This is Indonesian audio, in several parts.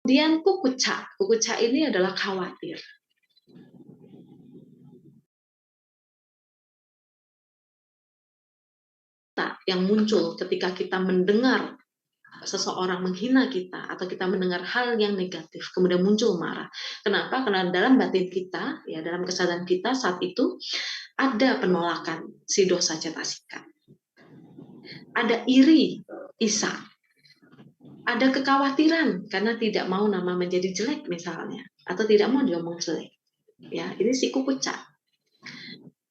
Kemudian kukuca. Kukuca ini adalah khawatir. Yang muncul ketika kita mendengar seseorang menghina kita atau kita mendengar hal yang negatif, kemudian muncul marah. Kenapa? Karena dalam batin kita, ya dalam kesadaran kita saat itu ada penolakan si dosa cetasika. Ada iri, isa. Ada kekhawatiran karena tidak mau nama menjadi jelek misalnya, atau tidak mau diomong jelek. Ya, ini si kukuca.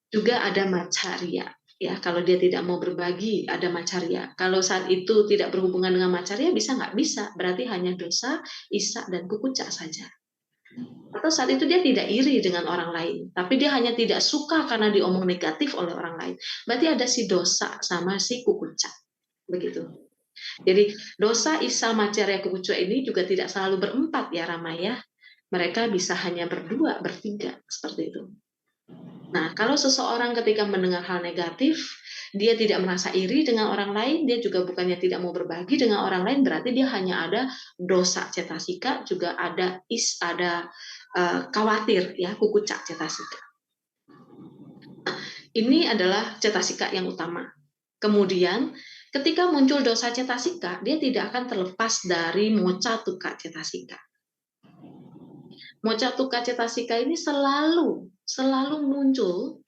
Juga ada macarya. Ya, kalau dia tidak mau berbagi, ada macarya. Kalau saat itu tidak berhubungan dengan macarya, bisa nggak? Bisa. Berarti hanya dosa, isa, dan kukuca saja. Atau saat itu dia tidak iri dengan orang lain, tapi dia hanya tidak suka karena diomong negatif oleh orang lain. Berarti ada si dosa sama si kukuca. Begitu. Jadi dosa, isa, macarya, kukuca ini juga tidak selalu berempat ya Rama ya. Mereka bisa hanya berdua, bertiga, seperti itu. Nah, kalau seseorang ketika mendengar hal negatif, dia tidak merasa iri dengan orang lain, dia juga bukannya tidak mau berbagi dengan orang lain, berarti dia hanya ada dosa cetasika, juga ada khawatir, ya, kukuca cetasika. Ini adalah cetasika yang utama. Kemudian, ketika muncul dosa cetasika, dia tidak akan terlepas dari moca tuka cetasika. Moca tuka cetasika ini selalu muncul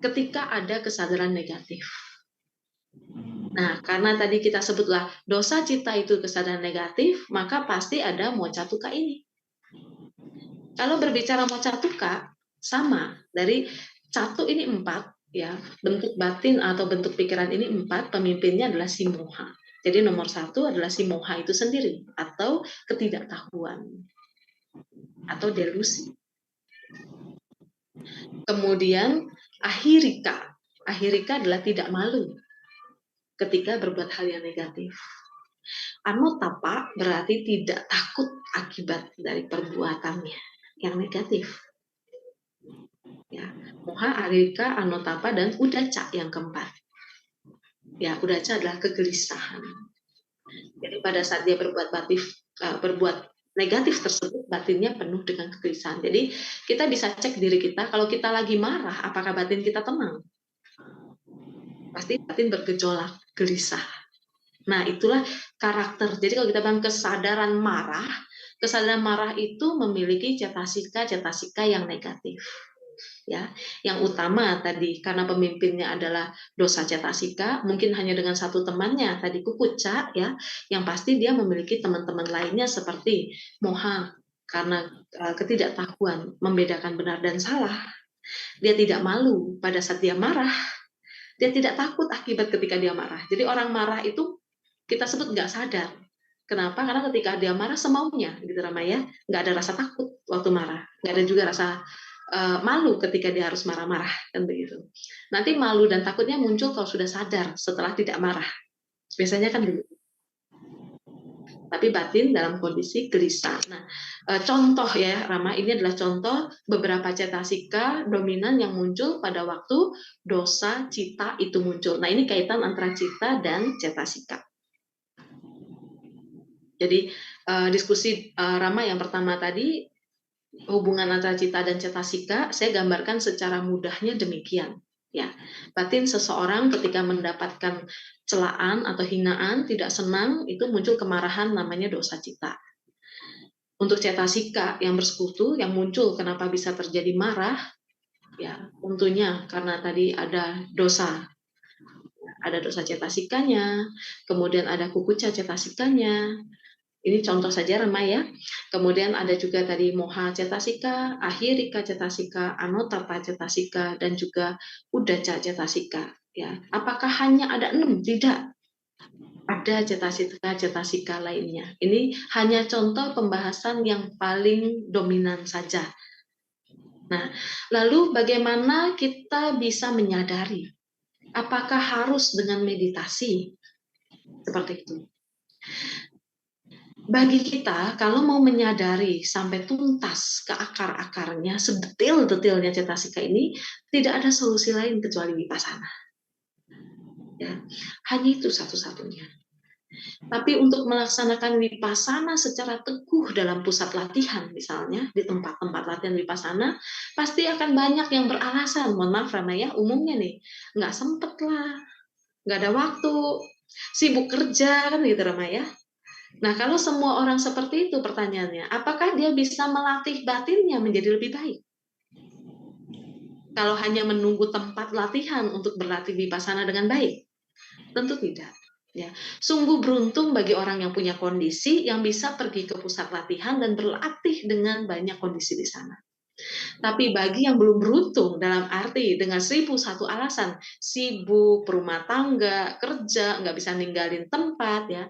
ketika ada kesadaran negatif. Nah, karena tadi kita sebutlah dosa cita itu kesadaran negatif, maka pasti ada moca tuka ini. Kalau berbicara moca tuka, sama. Dari satu ini 4, ya, bentuk batin atau bentuk pikiran ini 4, pemimpinnya adalah si moha. Jadi nomor 1 adalah si moha itu sendiri, atau ketidaktahuan, atau delusi. Kemudian ahirika. Ahirika adalah tidak malu ketika berbuat hal yang negatif. Anotapa berarti tidak takut akibat dari perbuatannya yang negatif. Ya, moha, ahirika, anotapa, dan udaca yang keempat. Ya, udaca adalah kegelisahan. Jadi pada saat dia berbuat negatif tersebut, batinnya penuh dengan kegelisahan. Jadi kita bisa cek diri kita, kalau kita lagi marah, apakah batin kita tenang? Pasti batin bergejolak, gelisah. Nah, itulah karakter. Jadi kalau kita bilang kesadaran marah itu memiliki cetasika yang negatif. Ya, yang utama tadi karena pemimpinnya adalah dosa cetasika, mungkin hanya dengan satu temannya tadi kukuca, ya, yang pasti dia memiliki teman-teman lainnya seperti moha karena ketidaktahuan membedakan benar dan salah. Dia tidak malu pada saat dia marah. Dia tidak takut akibat ketika dia marah. Jadi orang marah itu kita sebut nggak sadar. Kenapa? Karena ketika dia marah semaunya, gitu Rama ya. Nggak ada rasa takut waktu marah. Nggak ada juga rasa malu ketika dia harus marah-marah, kan begitu. Nanti malu dan takutnya muncul kalau sudah sadar setelah tidak marah. Biasanya kan begitu. Tapi batin dalam kondisi gelisah. Nah, contoh ya Rama, ini adalah contoh beberapa cetasika dominan yang muncul pada waktu dosa cita itu muncul. Nah, ini kaitan antara cita dan cetasika. Jadi diskusi Rama yang pertama tadi, hubungan antara cita dan cetasika, saya gambarkan secara mudahnya demikian. Ya, batin seseorang ketika mendapatkan celaan atau hinaan, tidak senang, itu muncul kemarahan, namanya dosa cita. Untuk cetasika yang bersekutu, yang muncul kenapa bisa terjadi marah, ya tentunya karena tadi ada dosa cetasikanya, kemudian ada kukuca cetasikanya. Ini contoh saja Rama ya. Kemudian ada juga tadi moha cetasika, ahirika cetasika, anotapa cetasika, dan juga udaca cetasika. Ya, apakah hanya ada 6? Tidak. Ada cetasika lainnya. Ini hanya contoh pembahasan yang paling dominan saja. Nah, lalu bagaimana kita bisa menyadari? Apakah harus dengan meditasi? Seperti itu. Bagi kita, kalau mau menyadari sampai tuntas ke akar-akarnya, sedetil-detilnya cetasika ini, tidak ada solusi lain kecuali vipassana. Ya, hanya itu satu-satunya. Tapi untuk melaksanakan vipassana secara teguh dalam pusat latihan, misalnya di tempat-tempat latihan vipassana, pasti akan banyak yang beralasan. Mohon maaf Rama ya, umumnya nih, nggak sempet lah, nggak ada waktu, sibuk kerja kan gitu Rama ya. Nah kalau semua orang seperti itu pertanyaannya, apakah dia bisa melatih batinnya menjadi lebih baik? Kalau hanya menunggu tempat latihan untuk berlatih vipassana dengan baik? Tentu tidak. Ya, sungguh beruntung bagi orang yang punya kondisi yang bisa pergi ke pusat latihan dan berlatih dengan banyak kondisi di sana. Tapi bagi yang belum beruntung dalam arti dengan 1001 alasan, sibuk, berumah tangga, kerja, nggak bisa ninggalin tempat ya.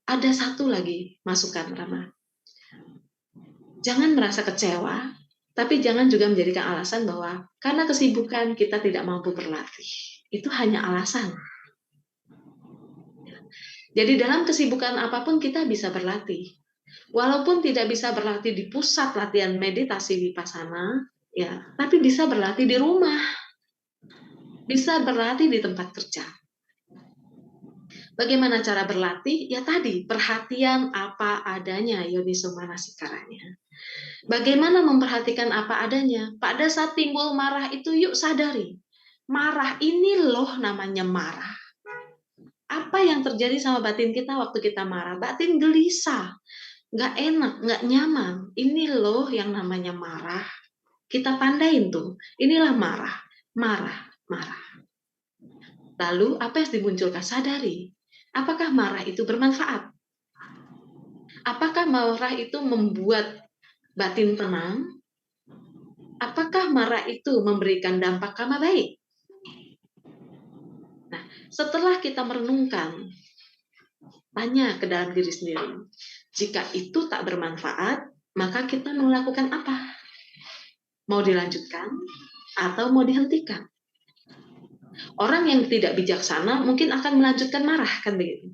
Ada satu lagi masukan Rama. Jangan merasa kecewa, tapi jangan juga menjadikan alasan bahwa karena kesibukan kita tidak mampu berlatih. Itu hanya alasan. Jadi dalam kesibukan apapun kita bisa berlatih. Walaupun tidak bisa berlatih di pusat latihan meditasi vipassana, ya, tapi bisa berlatih di rumah. Bisa berlatih di tempat kerja. Bagaimana cara berlatih? Ya tadi, perhatian apa adanya, yoniso manasikaranya. Bagaimana memperhatikan apa adanya? Pada saat timbul marah itu yuk sadari. Marah ini loh namanya marah. Apa yang terjadi sama batin kita waktu kita marah? Batin gelisah, nggak enak, nggak nyaman. Ini loh yang namanya marah. Kita tandain tuh, inilah marah, marah, marah. Lalu apa yang dimunculkan? Sadari. Apakah marah itu bermanfaat? Apakah marah itu membuat batin tenang? Apakah marah itu memberikan dampak karma baik? Nah, setelah kita merenungkan, tanya ke dalam diri sendiri. Jika itu tak bermanfaat, maka kita melakukan apa? Mau dilanjutkan atau mau dihentikan? Orang yang tidak bijaksana mungkin akan melanjutkan marah, kan begitu?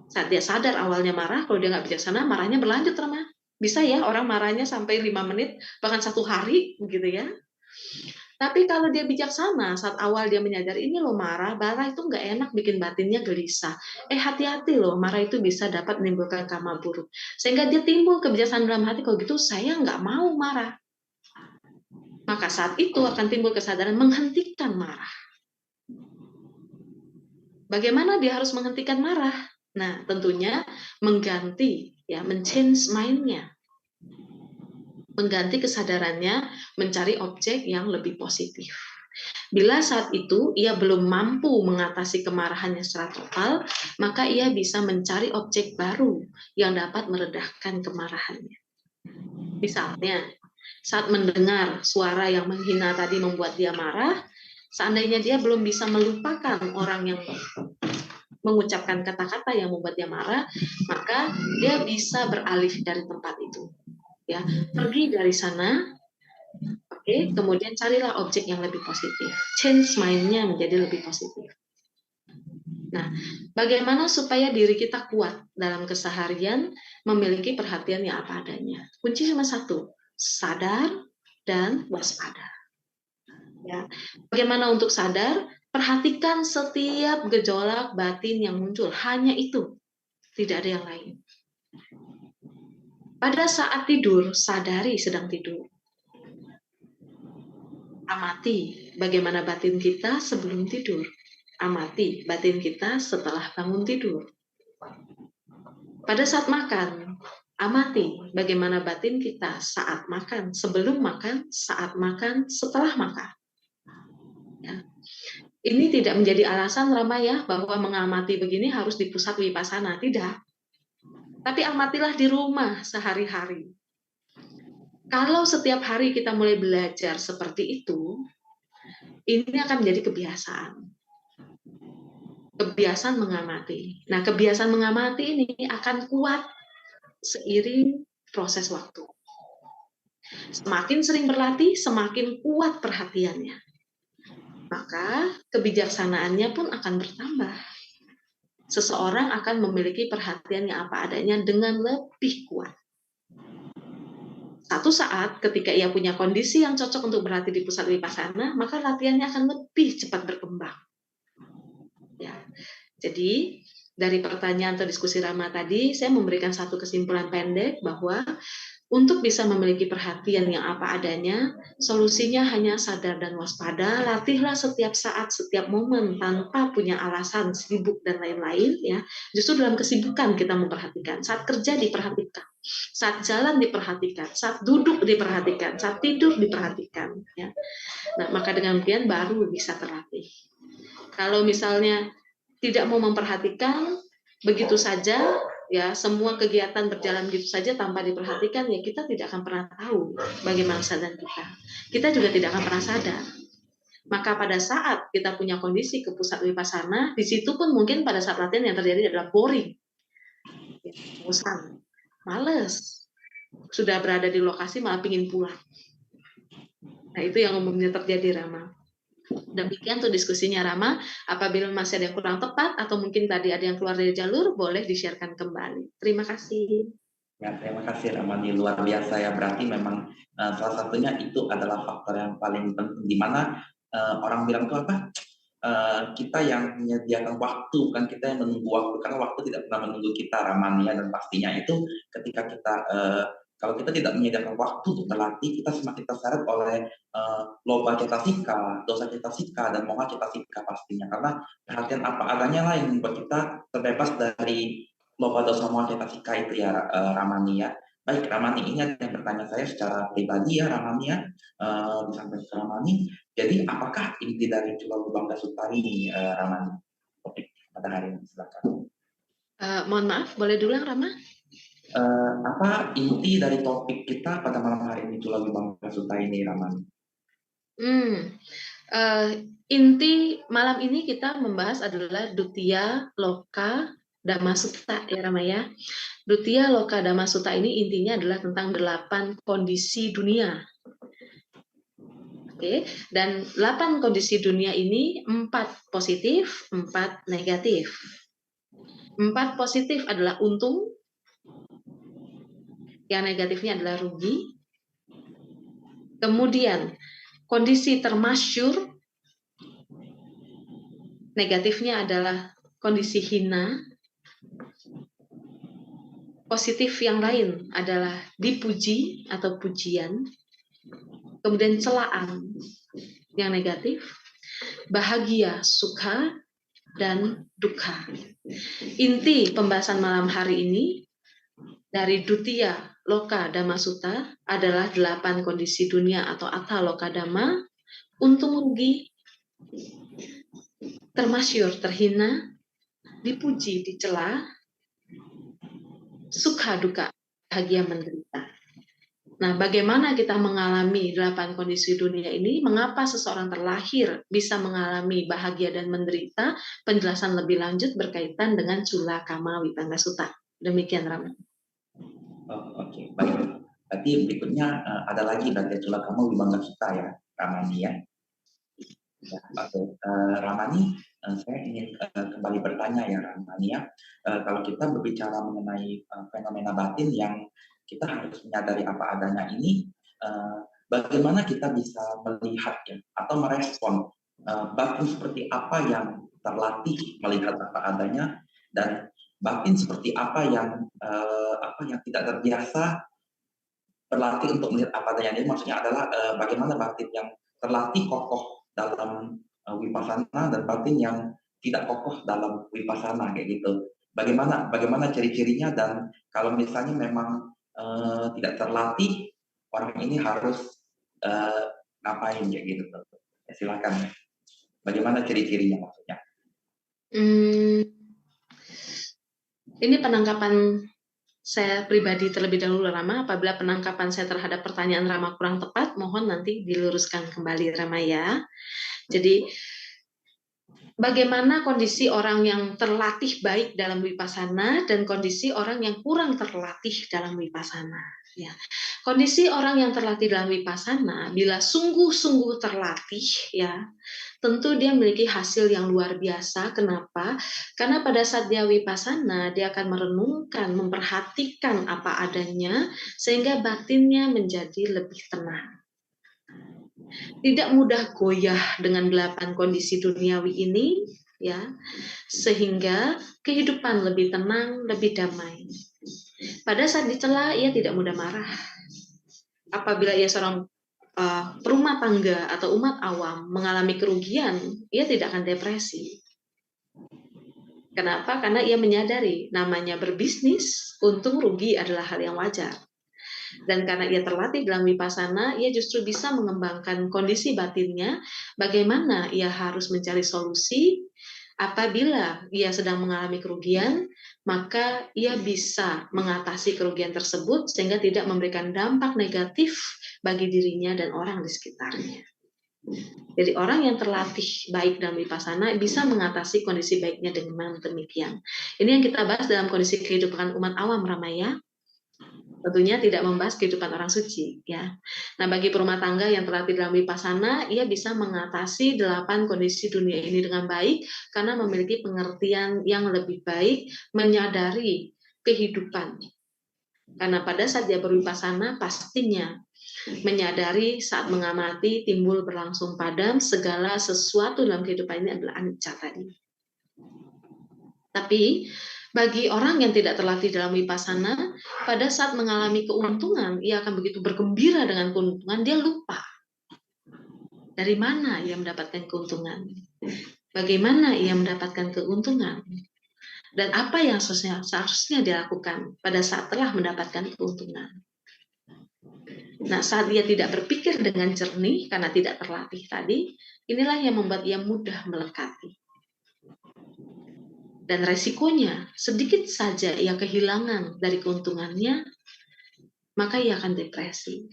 Saat dia sadar awalnya marah, kalau dia nggak bijaksana, marahnya berlanjut, Rama. Bisa ya orang marahnya sampai 5 menit, bahkan 1 hari, begitu ya. Tapi kalau dia bijaksana, saat awal dia menyadari ini loh marah itu nggak enak bikin batinnya gelisah. Hati-hati loh, marah itu bisa dapat menimbulkan karma buruk. Sehingga dia timbul kebijaksanaan dalam hati, kalau gitu saya nggak mau marah. Maka saat itu akan timbul kesadaran menghentikan marah. Bagaimana dia harus menghentikan marah? Nah, tentunya mengganti, ya, men-change mind-nya. Mengganti kesadarannya, mencari objek yang lebih positif. Bila saat itu ia belum mampu mengatasi kemarahannya secara total, maka ia bisa mencari objek baru yang dapat meredahkan kemarahannya. Misalnya, saat mendengar suara yang menghina tadi membuat dia marah, seandainya dia belum bisa melupakan orang yang mengucapkan kata-kata yang membuat dia marah, maka dia bisa beralih dari tempat itu. Ya, pergi dari sana. Oke, kemudian carilah objek yang lebih positif. Change mind-nya menjadi lebih positif. Nah, bagaimana supaya diri kita kuat dalam keseharian memiliki perhatian yang apa adanya? Kunci cuma satu, sadar dan waspada. Ya. Bagaimana untuk sadar? Perhatikan setiap gejolak batin yang muncul. Hanya itu, tidak ada yang lain. Pada saat tidur, sadari sedang tidur. Amati bagaimana batin kita sebelum tidur. Amati batin kita setelah bangun tidur. Pada saat makan, amati bagaimana batin kita saat makan, sebelum makan, saat makan, setelah makan. Ya. Ini tidak menjadi alasan Rama ya bahwa mengamati begini harus di pusat vipassana, tidak. Tapi amatilah di rumah sehari-hari. Kalau setiap hari kita mulai belajar seperti itu, ini akan menjadi kebiasaan. Kebiasaan mengamati. Nah, kebiasaan mengamati ini akan kuat seiring proses waktu. Semakin sering berlatih, semakin kuat perhatiannya. Maka kebijaksanaannya pun akan bertambah. Seseorang akan memiliki perhatian yang apa adanya dengan lebih kuat. Satu saat ketika ia punya kondisi yang cocok untuk berlatih di pusat vipassana, maka latihannya akan lebih cepat berkembang. Ya. Jadi dari pertanyaan atau diskusi Rama tadi, saya memberikan satu kesimpulan pendek bahwa untuk bisa memiliki perhatian yang apa adanya, solusinya hanya sadar dan waspada. Latihlah setiap saat, setiap momen tanpa punya alasan sibuk dan lain-lain. Ya, justru dalam kesibukan kita memperhatikan. Saat kerja diperhatikan, saat jalan diperhatikan, saat duduk diperhatikan, saat tidur diperhatikan. Ya, nah maka dengan demikian baru bisa terlatih. Kalau misalnya tidak mau memperhatikan, begitu saja ya semua kegiatan berjalan begitu saja tanpa diperhatikan, ya kita tidak akan pernah tahu bagaimana keadaan kita. Kita juga tidak akan pernah sadar. Maka pada saat kita punya kondisi ke pusat wipasana, di situ pun mungkin pada saat latihan yang terjadi adalah boring, bosan, males, sudah berada di lokasi malah pingin pulang. Nah itu yang umumnya terjadi, Rama. Demikian tuh diskusinya, Rama. Apabila masih ada yang kurang tepat atau mungkin tadi ada yang keluar dari jalur, boleh di-sharekan kembali. Terima kasih. Ya, terima kasih Ramani, luar biasa ya. Berarti memang salah satunya itu adalah faktor yang paling penting, di mana orang bilang itu apa? Kita yang menyediakan waktu, bukan kita yang menunggu waktu, karena waktu tidak pernah menunggu kita, Ramani ya. Dan pastinya itu ketika kita kalau kita tidak menyediakan waktu untuk berlatih, kita semakin terseret oleh loba cetasika, dosa cetasika, dan moha cetasika pastinya. Karena perhatian apa adanya lah yang membuat kita terbebas dari loba dosa moha cetasika itu ya, Ramani ya. Baik Ramani, ini ada yang bertanya saya secara pribadi ya, Ramani ya, disampaikan ke Ramani. Jadi apakah inti dari Cula Lubangga Sutta ini, Ramani? Topik pada hari ini, silakan. Mohon maaf, boleh dulu Rama? Apa inti dari topik kita pada malam hari ini Cula Lubangga Sutta ini, Ramani? Inti malam ini kita membahas adalah Duttiya Loka Dhamma Sutta ya Rama ya. Duttiya Loka Dhamma Sutta ini intinya adalah tentang 8 kondisi dunia. Oke, dan 8 kondisi dunia ini 4 positif, 4 negatif. 4 positif adalah untung, yang negatifnya adalah rugi. Kemudian kondisi termasyur, negatifnya adalah kondisi hina. Positif yang lain adalah dipuji atau pujian. Kemudian celaan yang negatif, bahagia, sukha, dan dukkha. Inti pembahasan malam hari ini dari Duttiya Loka Dhamma Sutta adalah 8 kondisi dunia atau Atta Loka Dhamma, untung rugi, termasyur terhina, dipuji dicela, sukha dukkha bahagia menderita. Nah, bagaimana kita mengalami 8 kondisi dunia ini? Mengapa seseorang terlahir bisa mengalami bahagia dan menderita? Penjelasan lebih lanjut berkaitan dengan Cula Kamma Vipanga Sutta. Demikian, Rama. Oke, baik. Berarti berikutnya ada lagi berarti Cula Kamma Vipanga Sutta ya, Ramani ya. Ya, oke. Ramani, saya ingin kembali bertanya ya, Ramani ya. Kalau kita berbicara mengenai fenomena batin yang kita harus menyadari apa adanya ini, bagaimana kita bisa melihat ya, atau merespon batin seperti apa yang terlatih melihat apa adanya, dan batin seperti apa yang tidak terbiasa berlatih untuk melihat apa adanya. Ini maksudnya adalah bagaimana batin yang terlatih kokoh dalam wipasana dan batin yang tidak kokoh dalam wipasana kayak gitu. Bagaimana ciri-cirinya, dan kalau misalnya memang tidak terlatih, orang ini harus ngapain ya gitu. Ya, silakan. Bagaimana ciri-cirinya maksudnya? Ini penangkapan saya pribadi terlebih dahulu, Rama. Apabila penangkapan saya terhadap pertanyaan Rama kurang tepat, mohon nanti diluruskan kembali, Rama ya. Jadi bagaimana kondisi orang yang terlatih baik dalam wipasana dan kondisi orang yang kurang terlatih dalam wipasana. Ya. Kondisi orang yang terlatih dalam wipasana, bila sungguh-sungguh terlatih, ya, tentu dia memiliki hasil yang luar biasa. Kenapa? Karena pada saat dia wipasana, dia akan merenungkan, memperhatikan apa adanya, sehingga batinnya menjadi lebih tenang. Tidak mudah goyah dengan 8 kondisi duniawi ini, ya, sehingga kehidupan lebih tenang, lebih damai. Pada saat dicela, ia tidak mudah marah. Apabila ia seorang perumah tangga atau umat awam mengalami kerugian, ia tidak akan depresi. Kenapa? Karena ia menyadari namanya berbisnis, untung rugi adalah hal yang wajar. Dan karena ia terlatih dalam wipasana, ia justru bisa mengembangkan kondisi batinnya, bagaimana ia harus mencari solusi apabila ia sedang mengalami kerugian, maka ia bisa mengatasi kerugian tersebut sehingga tidak memberikan dampak negatif bagi dirinya dan orang di sekitarnya. Jadi orang yang terlatih baik dalam wipasana bisa mengatasi kondisi baiknya dengan demikian. Ini yang kita bahas dalam kondisi kehidupan umat awam, Ramaya. Tentunya tidak membahas kehidupan orang suci, ya. Nah, bagi perumah tangga yang terlatih dalam wipasana, ia bisa mengatasi 8 kondisi dunia ini dengan baik karena memiliki pengertian yang lebih baik, menyadari kehidupan. Karena pada saat dia berwipasana, pastinya menyadari saat mengamati timbul berlangsung padam segala sesuatu dalam kehidupan ini adalah anicca tadi. Tapi bagi orang yang tidak terlatih dalam wipasana, pada saat mengalami keuntungan, ia akan begitu bergembira dengan keuntungan, dia lupa dari mana ia mendapatkan keuntungan, bagaimana ia mendapatkan keuntungan, dan apa yang seharusnya dilakukan pada saat telah mendapatkan keuntungan. Nah, saat ia tidak berpikir dengan jernih karena tidak terlatih tadi, inilah yang membuat ia mudah melekati. Dan resikonya, sedikit saja ia kehilangan dari keuntungannya, maka ia akan depresi.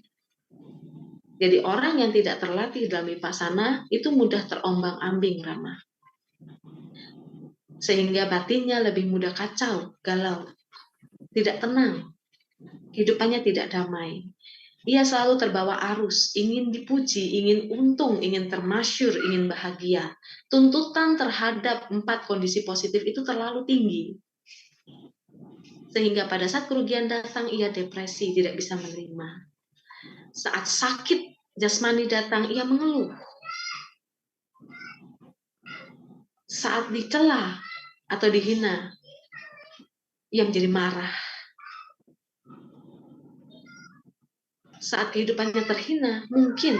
Jadi orang yang tidak terlatih dalam wipasana itu mudah terombang-ambing, Rama. Sehingga batinnya lebih mudah kacau, galau, tidak tenang, kehidupannya tidak damai. Ia selalu terbawa arus, ingin dipuji, ingin untung, ingin termasyur, ingin bahagia. Tuntutan terhadap 4 kondisi positif itu terlalu tinggi. Sehingga pada saat kerugian datang, ia depresi, tidak bisa menerima. Saat sakit jasmani datang, ia mengeluh. Saat dicela atau dihina, ia menjadi marah. Saat kehidupannya terhina, mungkin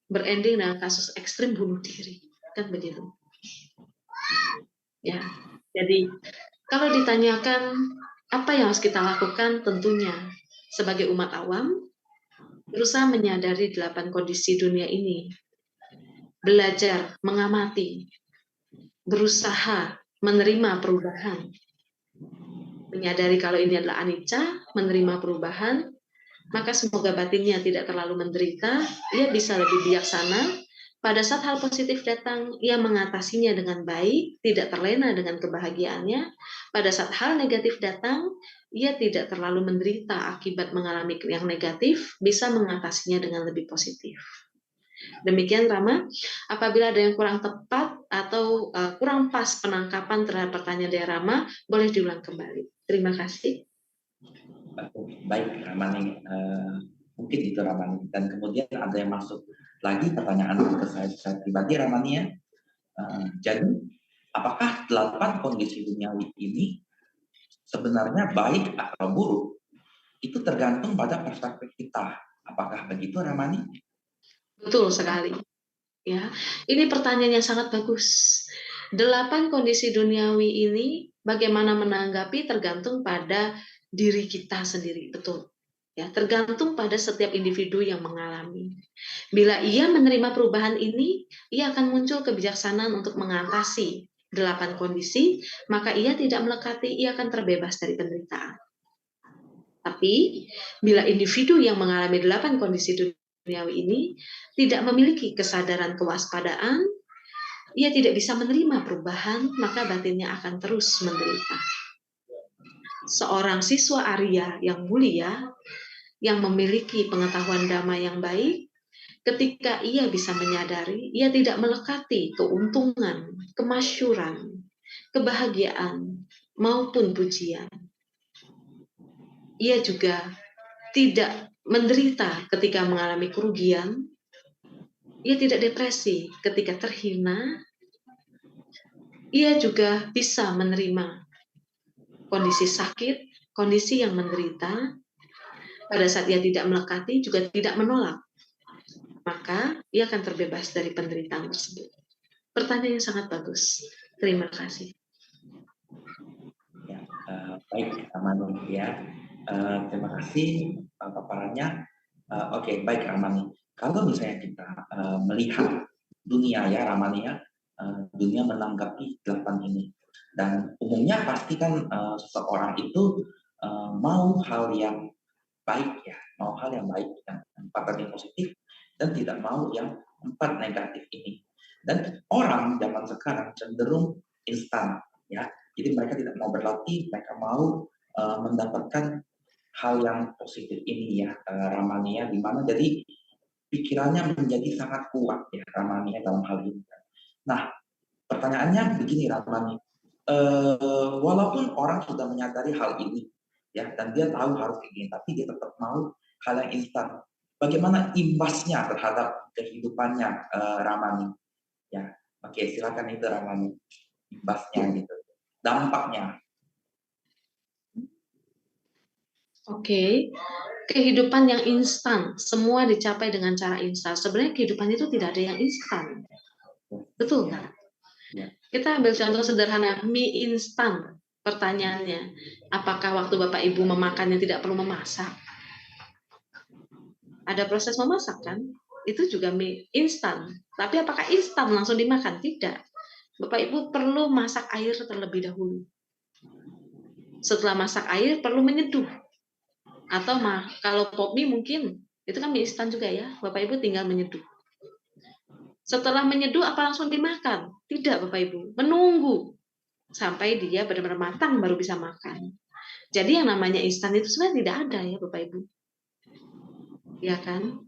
berending dengan kasus ekstrim bunuh diri, kan begitu. Ya, jadi kalau ditanyakan apa yang harus kita lakukan, tentunya sebagai umat awam berusaha menyadari 8 kondisi dunia ini, belajar mengamati, berusaha menerima perubahan, menyadari kalau ini adalah anicca, menerima perubahan, maka semoga batinnya tidak terlalu menderita, ia bisa lebih bijaksana. Pada saat hal positif datang, ia mengatasinya dengan baik, tidak terlena dengan kebahagiaannya. Pada saat hal negatif datang, ia tidak terlalu menderita akibat mengalami yang negatif, bisa mengatasinya dengan lebih positif. Demikian, Rama. Apabila ada yang kurang tepat atau kurang pas penangkapan terhadap pertanyaan dari Rama, boleh diulang kembali. Terima kasih. Baik, Ramani. Mungkin itu Ramani. Dan kemudian ada yang masuk lagi pertanyaan ke saya pribadi, Ramani ya. Jadi, apakah 8 kondisi duniawi ini sebenarnya baik atau buruk? Itu tergantung pada perspektif kita. Apakah begitu, Ramani? Betul sekali. Ya, ini pertanyaan yang sangat bagus. 8 kondisi duniawi ini bagaimana menanggapi tergantung pada diri kita sendiri, betul. Ya, tergantung pada setiap individu yang mengalami. Bila ia menerima perubahan ini, ia akan muncul kebijaksanaan untuk mengatasi 8 kondisi, maka ia tidak melekati, ia akan terbebas dari penderitaan. Tapi, bila individu yang mengalami 8 kondisi duniawi ini tidak memiliki kesadaran kewaspadaan, ia tidak bisa menerima perubahan, maka batinnya akan terus menderita. Seorang siswa Arya yang mulia, yang memiliki pengetahuan dhamma yang baik, ketika ia bisa menyadari, ia tidak melekati keuntungan, kemasyuran, kebahagiaan, maupun pujian. Ia juga tidak menderita ketika mengalami kerugian, ia tidak depresi ketika terhina, ia juga bisa menerima kondisi sakit, kondisi yang menderita. Pada saat ia tidak melekati, juga tidak menolak, maka ia akan terbebas dari penderitaan tersebut. Pertanyaan yang sangat bagus. Terima kasih. Ya, baik, Ramani ya. Terima kasih paparannya. Oke, baik Ramani. Kalau misalnya kita melihat dunia ya Ramani ya, dunia menanggapi 8 ini. Dan umumnya pasti kan seseorang itu mau hal yang baik ya, mau hal yang baik yang 4 yang positif dan tidak mau yang 4 negatif ini. Dan orang zaman sekarang cenderung instan ya. Jadi mereka tidak mau berlatih, mereka mau mendapatkan hal yang positif ini ya, Ramania, di mana jadi pikirannya menjadi sangat kuat ya Ramania dalam hal ini. Nah, pertanyaannya begini Ramani, walaupun orang sudah menyadari hal ini ya dan dia tahu harus ini, tapi dia tetap mau hal yang instan. Bagaimana imbasnya terhadap kehidupannya, Ramani? Ya, oke, silakan itu Ramani, imbasnya gitu, dampaknya. Oke, kehidupan yang instan, semua dicapai dengan cara instan. Sebenarnya kehidupan itu tidak ada yang instan. Betul nggak? Ya. Kita ambil contoh sederhana, mie instan. Pertanyaannya, apakah waktu Bapak Ibu memakannya tidak perlu memasak? Ada proses memasak kan? Itu juga mie instan. Tapi apakah instan langsung dimakan? Tidak. Bapak Ibu perlu masak air terlebih dahulu. Setelah masak air perlu menyeduh. Atau kalau pop mie mungkin itu kan mie instan juga ya. Bapak Ibu tinggal menyeduh. Setelah menyeduh apa langsung dimakan? Tidak Bapak Ibu. Menunggu sampai dia benar-benar matang baru bisa makan. Jadi yang namanya instan itu sebenarnya tidak ada ya Bapak Ibu. Ya kan?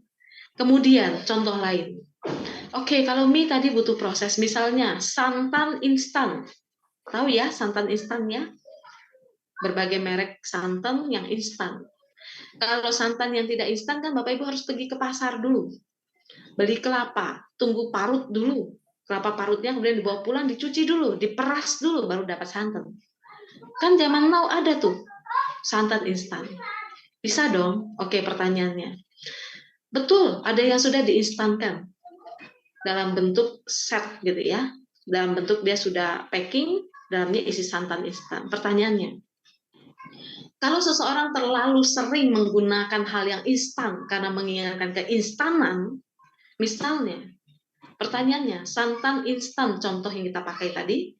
Kemudian contoh lain. Oke, kalau mie tadi butuh proses. Misalnya santan instan. Tahu ya santan instan ya? Berbagai merek santan yang instan. Kalau santan yang tidak instan kan Bapak Ibu harus pergi ke pasar dulu. Beli kelapa, tunggu parut dulu. Kelapa parutnya kemudian dibawa pulang, dicuci dulu, diperas dulu, baru dapat santan. Kan zaman now ada tuh santan instan. Bisa dong? Oke, pertanyaannya. Betul, ada yang sudah diinstankan dalam bentuk set gitu ya. Dalam bentuk dia sudah packing, dalamnya isi santan instan. Pertanyaannya, kalau seseorang terlalu sering menggunakan hal yang instan karena menginginkan keinstanan, misalnya, pertanyaannya, santan instan contoh yang kita pakai tadi,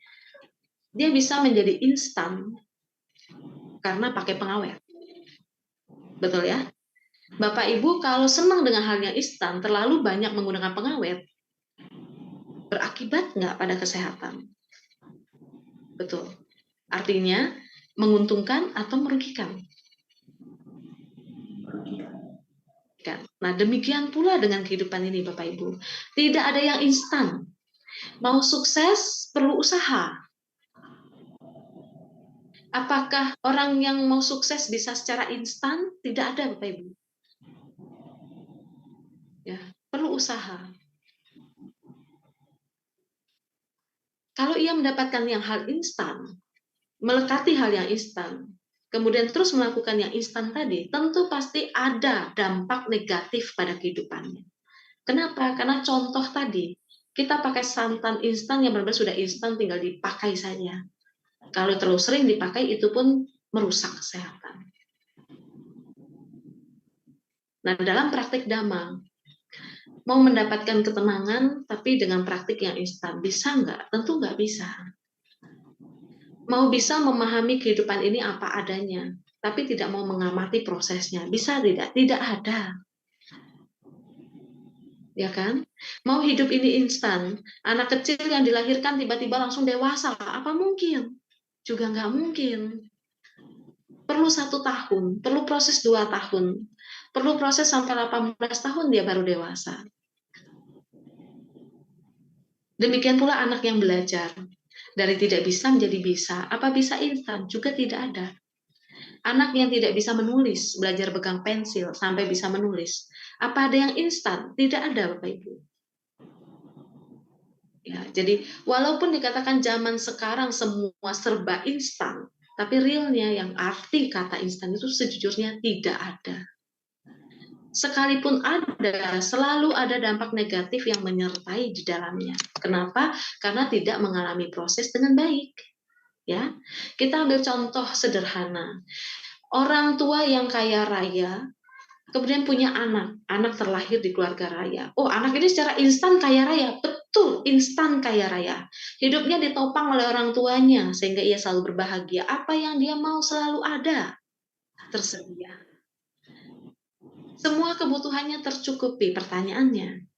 dia bisa menjadi instan karena pakai pengawet. Betul ya? Bapak Ibu kalau senang dengan hal yang instan, terlalu banyak menggunakan pengawet, berakibat nggak pada kesehatan? Betul. Artinya, menguntungkan atau merugikan? Nah, demikian pula dengan kehidupan ini, Bapak Ibu. Tidak ada yang instan. Mau sukses, perlu usaha. Apakah orang yang mau sukses bisa secara instan? Tidak ada, Bapak Ibu. Ya, perlu usaha. Kalau ia mendapatkan yang hal instan, melekati hal yang instan, kemudian terus melakukan yang instan tadi, tentu pasti ada dampak negatif pada kehidupannya. Kenapa? Karena contoh tadi, kita pakai santan instan yang benar-benar sudah instan, tinggal dipakai saja. Kalau terlalu sering dipakai, itu pun merusak kesehatan. Nah, dalam praktik Dhamma, mau mendapatkan ketenangan, tapi dengan praktik yang instan, bisa nggak? Tentu nggak bisa. Mau bisa memahami kehidupan ini apa adanya, tapi tidak mau mengamati prosesnya. Bisa tidak? Tidak ada. Ya kan? Mau hidup ini instan, anak kecil yang dilahirkan tiba-tiba langsung dewasa, apa mungkin? Juga nggak mungkin. Perlu 1 tahun, perlu proses 2 tahun, perlu proses sampai 18 tahun dia baru dewasa. Demikian pula anak yang belajar. Dari tidak bisa menjadi bisa. Apa bisa instan? Juga tidak ada. Anak yang tidak bisa menulis, belajar pegang pensil sampai bisa menulis. Apa ada yang instan? Tidak ada, Bapak Ibu. Ya, jadi walaupun dikatakan zaman sekarang semua serba instan, tapi realnya yang arti kata instan itu sejujurnya tidak ada. Sekalipun ada, selalu ada dampak negatif yang menyertai di dalamnya. Kenapa? Karena tidak mengalami proses dengan baik. Ya, kita ambil contoh sederhana. Orang tua yang kaya raya kemudian punya anak terlahir di keluarga raya. Oh, anak ini secara instan kaya raya, betul, instan kaya raya. Hidupnya ditopang oleh orang tuanya sehingga ia selalu berbahagia. Apa yang dia mau selalu ada, tersedia. Semua kebutuhannya tercukupi. Pertanyaannya,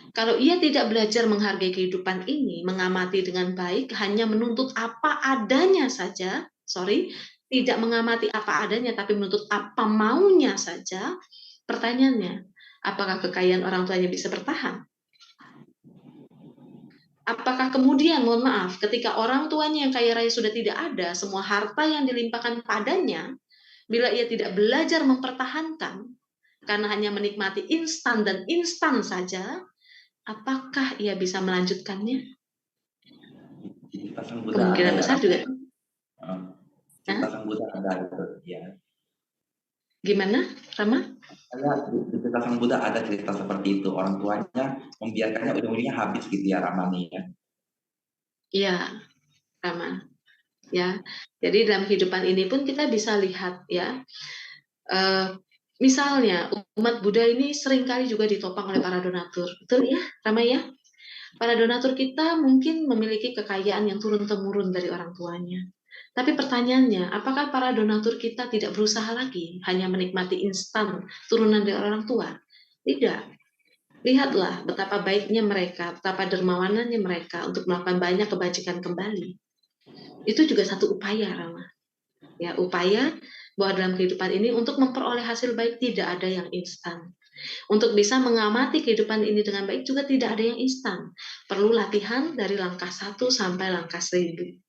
kalau ia tidak belajar menghargai kehidupan ini, mengamati dengan baik, hanya menuntut apa adanya saja, tidak mengamati apa adanya, tapi menuntut apa maunya saja, pertanyaannya, apakah kekayaan orang tuanya bisa bertahan? Apakah kemudian, mohon maaf, ketika orang tuanya yang kaya raya sudah tidak ada, semua harta yang dilimpahkan padanya, bila ia tidak belajar mempertahankan, karena hanya menikmati instan dan instan saja, apakah ia bisa melanjutkannya? Di pasang Buddha ada Kemungkinan ya, besar juga. di pasang Buddha ada itu, ya. Gimana, Rama? Di cerita Sang Buddha ada cerita seperti itu, orang tuanya membiarkannya ujung-ujungnya habis gitu ya, Ramani ya. Iya, Rama. Ya, jadi dalam kehidupan ini pun kita bisa lihat ya, misalnya umat Buddha ini seringkali juga ditopang oleh para donatur, betul ya, Rama ya? Para donatur kita mungkin memiliki kekayaan yang turun-temurun dari orang tuanya. Tapi pertanyaannya, apakah para donatur kita tidak berusaha lagi hanya menikmati instan turunan dari orang tua? Tidak. Lihatlah betapa baiknya mereka, betapa dermawanannya mereka untuk melakukan banyak kebajikan kembali. Itu juga satu upaya, Rama. Ya, upaya bahwa dalam kehidupan ini untuk memperoleh hasil baik tidak ada yang instan. Untuk bisa mengamati kehidupan ini dengan baik juga tidak ada yang instan. Perlu latihan dari langkah 1 sampai langkah 1000.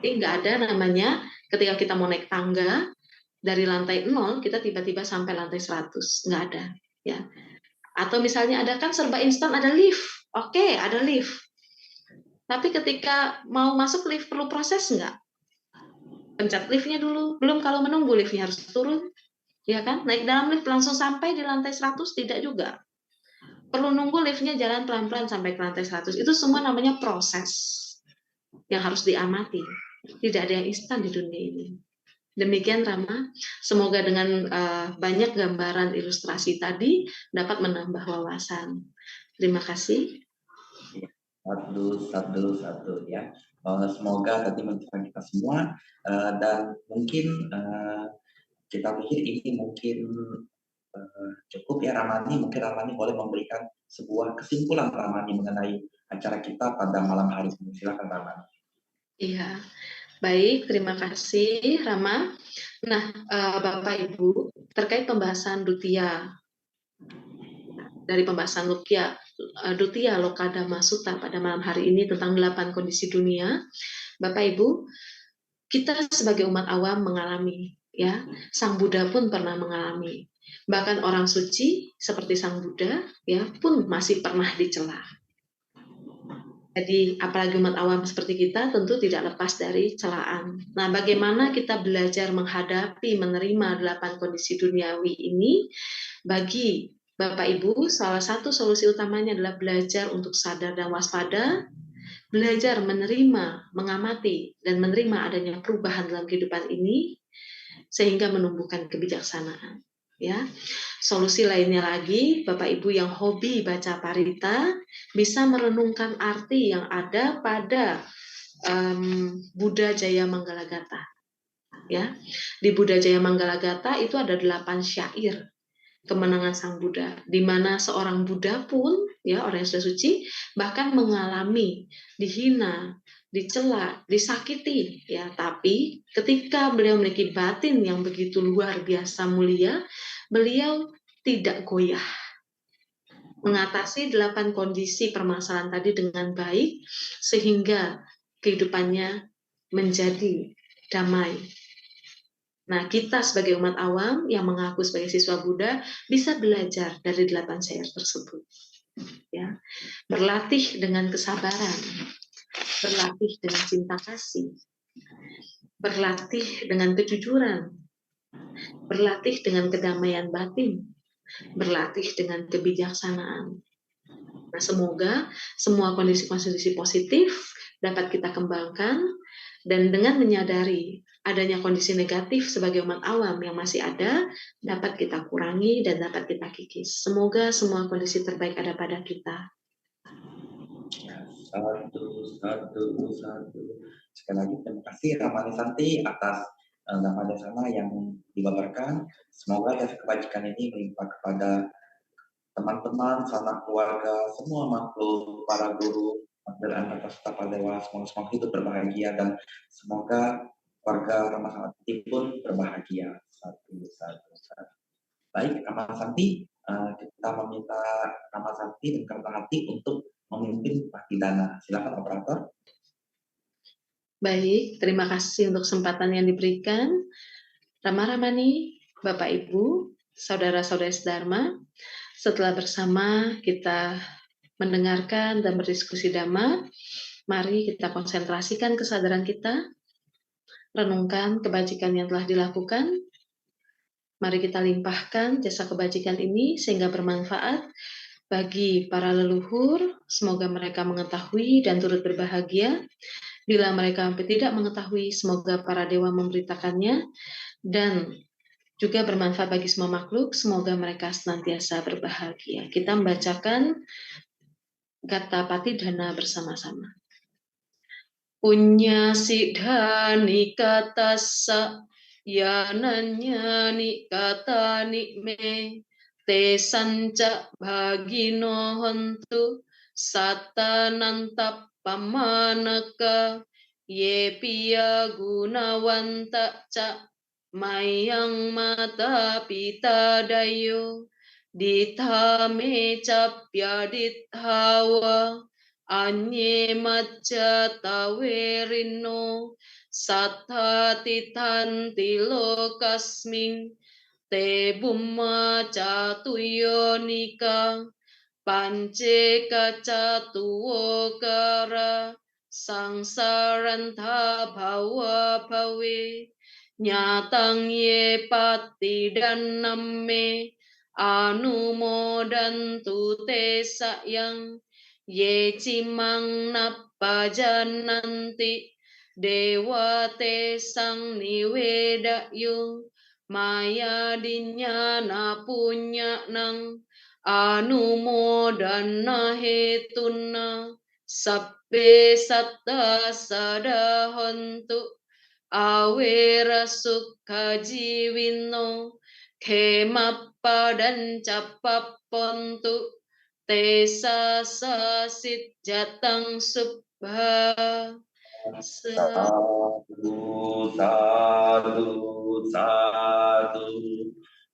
Jadi nggak ada namanya ketika kita mau naik tangga, dari lantai 0 kita tiba-tiba sampai lantai 100. Nggak ada. Ya. Atau misalnya ada kan serba instan, ada lift. Oke, ada lift. Tapi ketika mau masuk lift perlu proses nggak? Pencet liftnya dulu. Belum kalau menunggu liftnya harus turun. Ya kan? Naik dalam lift langsung sampai di lantai 100 tidak juga. Perlu nunggu liftnya jalan pelan-pelan sampai ke lantai 100. Itu semua namanya proses yang harus diamati. Tidak ada yang instan di dunia ini. Demikian Rama, semoga dengan banyak gambaran ilustrasi tadi dapat menambah wawasan. Terima kasih. Satu ya. Semoga tadi mencapai kita semua dan mungkin kita pikir ini mungkin cukup ya Ramani. Mungkin Ramani boleh memberikan sebuah kesimpulan Ramani mengenai acara kita pada malam hari ini. Silakan Ramani. Iya, baik, terima kasih Rama. Nah, Bapak Ibu, terkait pembahasan Dutia, dari pembahasan Dutia Lokadama Sutta pada malam hari ini tentang 8 kondisi dunia, Bapak Ibu, kita sebagai umat awam mengalami, ya, Sang Buddha pun pernah mengalami. Bahkan orang suci seperti Sang Buddha, ya, pun masih pernah dicela. Jadi apalagi umat awam seperti kita tentu tidak lepas dari celaan. Nah, bagaimana kita belajar menghadapi, menerima 8 kondisi duniawi ini? Bagi Bapak Ibu, salah satu solusi utamanya adalah belajar untuk sadar dan waspada, belajar menerima, mengamati, dan menerima adanya perubahan dalam kehidupan ini, sehingga menumbuhkan kebijaksanaan. Ya, solusi lainnya lagi, Bapak Ibu yang hobi baca parita bisa merenungkan arti yang ada pada Buddha Jaya Manggalagata. Ya, di Buddha Jaya Manggalagata itu ada 8 syair kemenangan Sang Buddha, di mana seorang Buddha pun, ya, orang yang sudah suci, bahkan mengalami dihina, dicela, disakiti, ya, tapi ketika beliau memiliki batin yang begitu luar biasa mulia, beliau tidak goyah mengatasi 8 kondisi permasalahan tadi dengan baik, sehingga kehidupannya menjadi damai. Nah, kita sebagai umat awam yang mengaku sebagai siswa Buddha bisa belajar dari 8 syair tersebut. Ya, berlatih dengan kesabaran, berlatih dengan cinta kasih, berlatih dengan kejujuran, berlatih dengan kedamaian batin, berlatih dengan kebijaksanaan. Nah, semoga semua kondisi-kondisi positif dapat kita kembangkan, dan dengan menyadari adanya kondisi negatif sebagai umat awam yang masih ada, dapat kita kurangi dan dapat kita kikis. Semoga semua kondisi terbaik ada pada kita. Satu. Sekali lagi terima kasih Ramani Santi atas nama dasarnya yang dibabarkan. Semoga kasih kebajikan ini melimpah kepada teman-teman, sanak keluarga, semua makhluk, para guru, dan anak peserta Dewa, semoga hidup berbahagia dan semoga warga Ramah Santi pun berbahagia. Satu. Baik, Ramah Santi, kita meminta Ramah Santi dan Ramah Hati untuk memimpin Pakidana. Silakan operator. Baik, terima kasih untuk kesempatan yang diberikan. Rama Ramani, Bapak Ibu, Saudara-saudara Dharma, setelah bersama kita mendengarkan dan berdiskusi Dhamma, mari kita konsentrasikan kesadaran kita, renungkan kebajikan yang telah dilakukan, mari kita limpahkan jasa kebajikan ini sehingga bermanfaat bagi para leluhur, semoga mereka mengetahui dan turut berbahagia. Bila mereka tidak mengetahui, semoga para dewa memberitakannya, dan juga bermanfaat bagi semua makhluk, semoga mereka senantiasa berbahagia. Kita membacakan Gata Patidhana bersama-sama. Punya sidhani katassa yananya nikata nikme te sanca bhagino hontu satanantap pamanaka ye piya gunawanta ca mayang mata pita dayo ditame capya dithawa anye macca tawerino sattha titanti lokasming te bumma catuyonika pance kacatuwokara sangsarantha bhawa bhawe nyatang ye pati dan namme anumodantu te sayang ye cimang nappajananti dewa te sang niwedayung maya dinyana punya nang anumodana hetuna sabbe satta sadahantu awera sukha jiwino khemappa dan capappontu Tesa sasit jatang subha. Satu.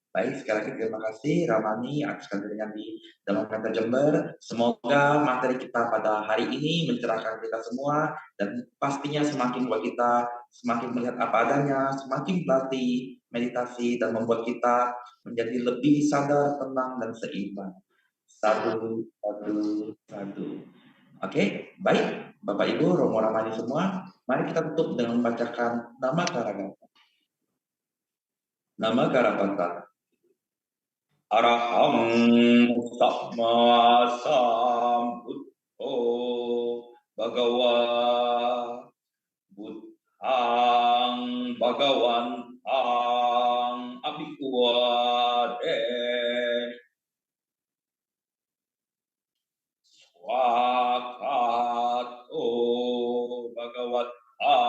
Baik, sekali lagi terima kasih Ramani atas kehadirannya di dalam Kantor Jember. Semoga materi kita pada hari ini mencerahkan kita semua dan pastinya semakin buat kita semakin melihat apa adanya, semakin berlatih meditasi dan membuat kita menjadi lebih sadar, tenang dan seimbang. Satu. Oke, baik Bapak Ibu, Romo Ramani semua, mari kita tutup dengan membacakan nama Karagata. Nama Karagata. Araham Samma Sambuddho Bhagava Buddhang Bhagawantang Abhikuvaden Swakato Bhagavata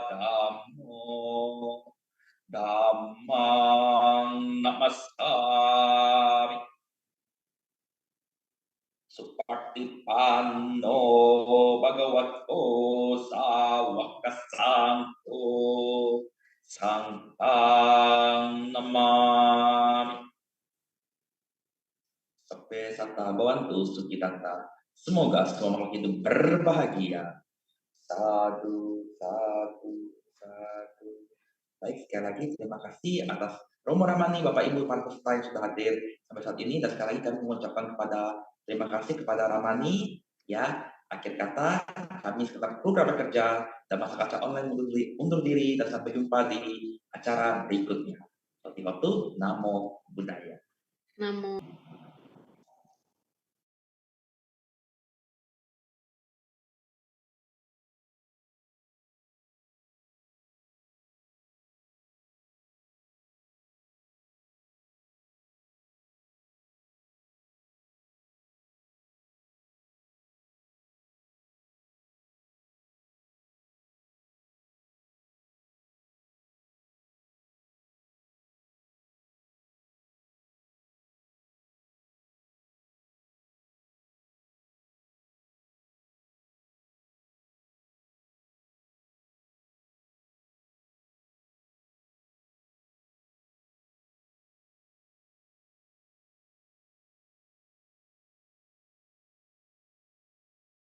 Dhammo Dhammang Namaskami Supatipanno Bhagavato Sawaka Sangho Sangtang Namami Sampai Satta Bhavantu Sukitanta. Semoga semua makhluk hidup berbahagia. Satu. Baik, sekali lagi terima kasih atas Romo Ramani, Bapak Ibu para peserta yang sudah hadir sampai saat ini, dan sekali lagi kami mengucapkan kepada Terima kasih kepada Ramani. Ya, akhir kata kami sekarang program bekerja dan masa kaca online undur diri dan sampai jumpa di acara berikutnya. Seperti waktu, Namo Buddhaya. Namo